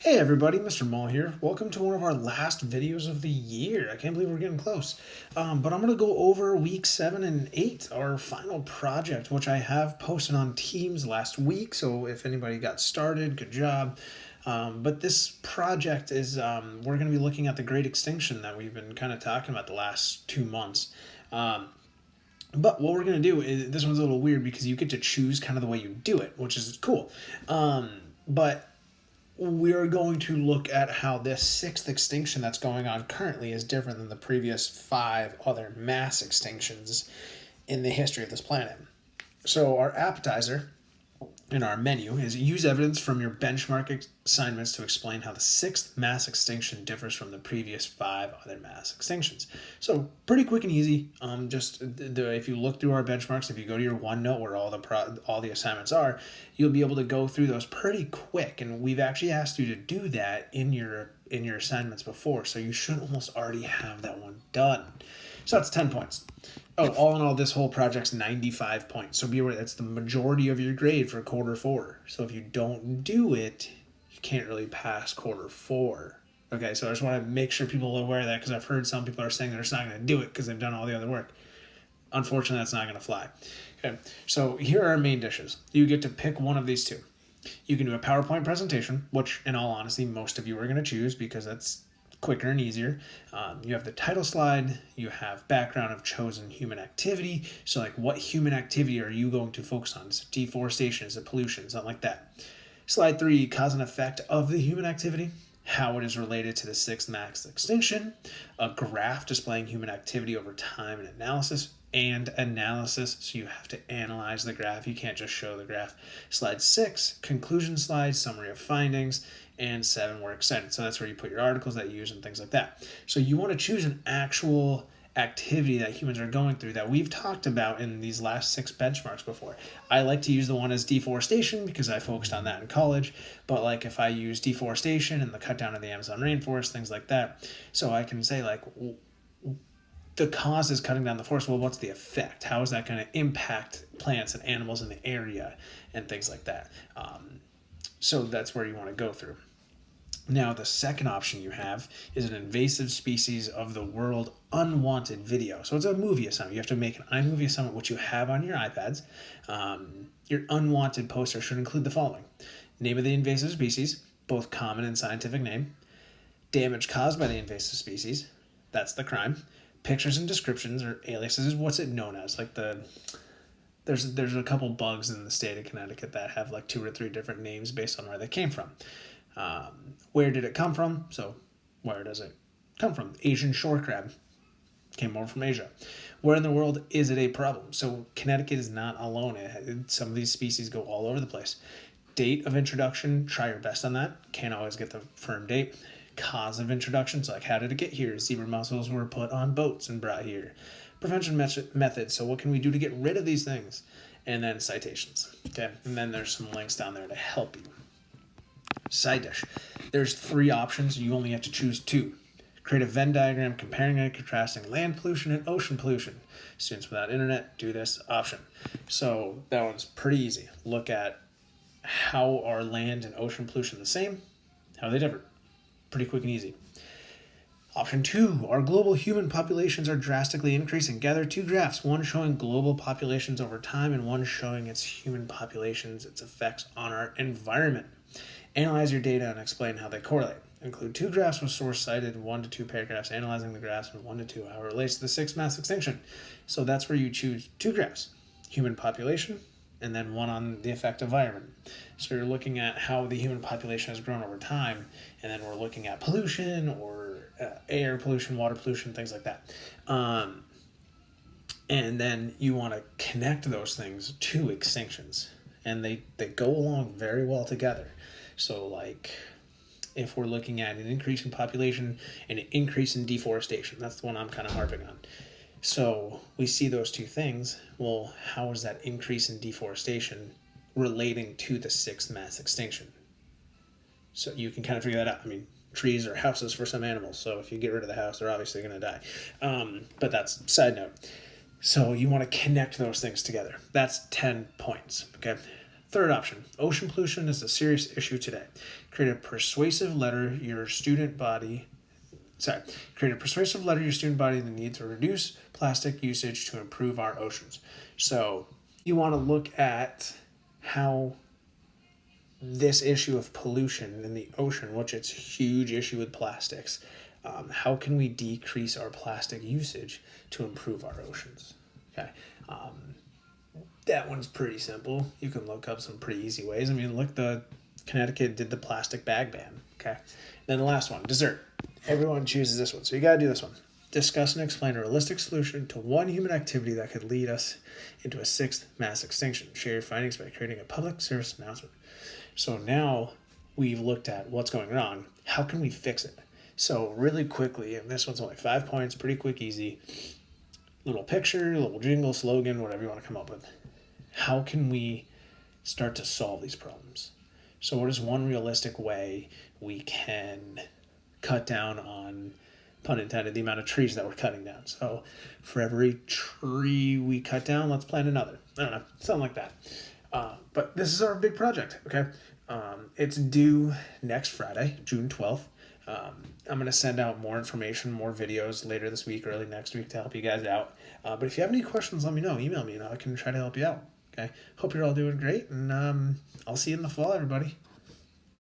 Hey everybody, Mr. Mull here. Welcome to one of our last videos of the year. I can't believe we're getting close. But I'm going to go over week 7 and 8, our final project, which I have posted on Teams last week. So if anybody got started, good job. But this project is, we're going to be looking at the Great Extinction that we've been kind of talking about the last 2 months. But what we're going to do is, this one's a little weird because you get to choose kind of the way you do it, which is cool. But we're going to look at how this sixth extinction that's going on currently is different than the previous 5 other mass extinctions in the history of this planet. So, our appetizer in our menu is use evidence from your benchmark assignments to explain how the sixth mass extinction differs from the previous 5 other mass extinctions. So pretty quick and easy. If you look through our benchmarks, if you go to your OneNote where all the assignments are, you'll be able to go through those pretty quick. And we've actually asked you to do that in your assignments before, so you should almost already have that one done. So that's 10 points. Oh, all in all, this whole project's 95 points. So be aware that's the majority of your grade for quarter 4. So if you don't do it, you can't really pass quarter 4. Okay, so I just want to make sure people are aware of that because I've heard some people are saying they're just not going to do it because they've done all the other work. Unfortunately, that's not going to fly. Okay, so here are our main dishes. You get to pick one of these two. You can do a PowerPoint presentation, which in all honesty, most of you are going to choose because that's quicker and easier. You have the title slide, you have background of chosen human activity. So like what human activity are you going to focus on? Is it deforestation? Is it pollution? Something like that. Slide 3, cause and effect of the human activity, how it is related to the sixth mass extinction, a graph displaying human activity over time and analysis, and analysis. So you have to analyze the graph. You can't just show the graph. Slide 6, conclusion slide, summary of findings, and 7, we're excited. So that's where you put your articles that you use and things like that. So you want to choose an actual activity that humans are going through that we've talked about in these last 6 benchmarks before. I like to use the one as deforestation because I focused on that in college, but like if I use deforestation and the cut down of the Amazon rainforest, things like that, so I can say like the cause is cutting down the forest. Well, what's the effect? How is that going to impact plants and animals in the area and things like that? So that's where you want to go through. Now, the second option you have is an invasive species of the world unwanted video. So it's a movie assignment. You have to make an iMovie assignment, which you have on your iPads. Your unwanted poster should include the following: name of the invasive species, both common and scientific name, damage caused by the invasive species, that's the crime, pictures and descriptions or aliases, what's it known as? Like there's a couple bugs in the state of Connecticut that have like 2 or 3 different names based on where they came from. Where did it come from? So where does it come from? Asian shore crab came over from Asia. Where in the world is it a problem? So Connecticut is not alone. Some of these species go all over the place. Date of introduction, try your best on that. Can't always get the firm date. Cause of introduction, so like how did it get here? Zebra mussels were put on boats and brought here. Prevention methods, so what can we do to get rid of these things? And then citations. Okay, and then there's some links down there to help you. Side dish. There's 3 options. You only have to choose 2. Create a Venn diagram comparing and contrasting land pollution and ocean pollution. Students without internet, do this option. So that one's pretty easy. Look at how are land and ocean pollution the same? How are they different? Pretty quick and easy. Option 2, our global human populations are drastically increasing. Gather 2 graphs, one showing global populations over time and one showing its human populations, its effects on our environment. Analyze your data and explain how they correlate. Include 2 graphs with source cited, 1 to 2 paragraphs analyzing the graphs, and 1 to 2 how it relates to the sixth mass extinction. So that's where you choose 2 graphs, human population, and then 1 on the effect of environment. So you're looking at how the human population has grown over time, and then we're looking at pollution or air pollution, water pollution, things like that. And then you want to connect those things to extinctions, and they go along very well together. So like if we're looking at an increase in population and an increase in deforestation, that's the one I'm kind of harping on. So we see those 2 things. Well, how is that increase in deforestation relating to the sixth mass extinction? So you can kind of figure that out. I mean, trees are houses for some animals, so if you get rid of the house, they're obviously going to die. But that's side note. So you want to connect those things together. That's 10 points, okay? Third option, ocean pollution is a serious issue today. Create a persuasive letter your student body create a persuasive letter to your student body the need to reduce plastic usage to improve our oceans. So you want to look at how this issue of pollution in the ocean, which it's a huge issue with plastics, how can we decrease our plastic usage to improve our oceans? Okay. That one's pretty simple. You can look up some pretty easy ways. I mean, look, Connecticut did the plastic bag ban. Okay. Then the last one, dessert. Everyone chooses this one, so you got to do this one. Discuss and explain a realistic solution to one human activity that could lead us into a sixth mass extinction. Share your findings by creating a public service announcement. So now we've looked at what's going wrong. How can we fix it? So really quickly, and this one's only 5 points, pretty quick, easy. Little picture, little jingle, slogan, whatever you want to come up with. How can we start to solve these problems? So what is one realistic way we can cut down on, pun intended, the amount of trees that we're cutting down? So for every tree we cut down, let's plant another. I don't know, something like that. But this is our big project, okay? It's due next Friday, June 12th. I'm going to send out more information, more videos later this week, early next week to help you guys out. But if you have any questions, let me know. Email me and I can try to help you out. Okay. Hope you're all doing great, and I'll see you in the fall, everybody.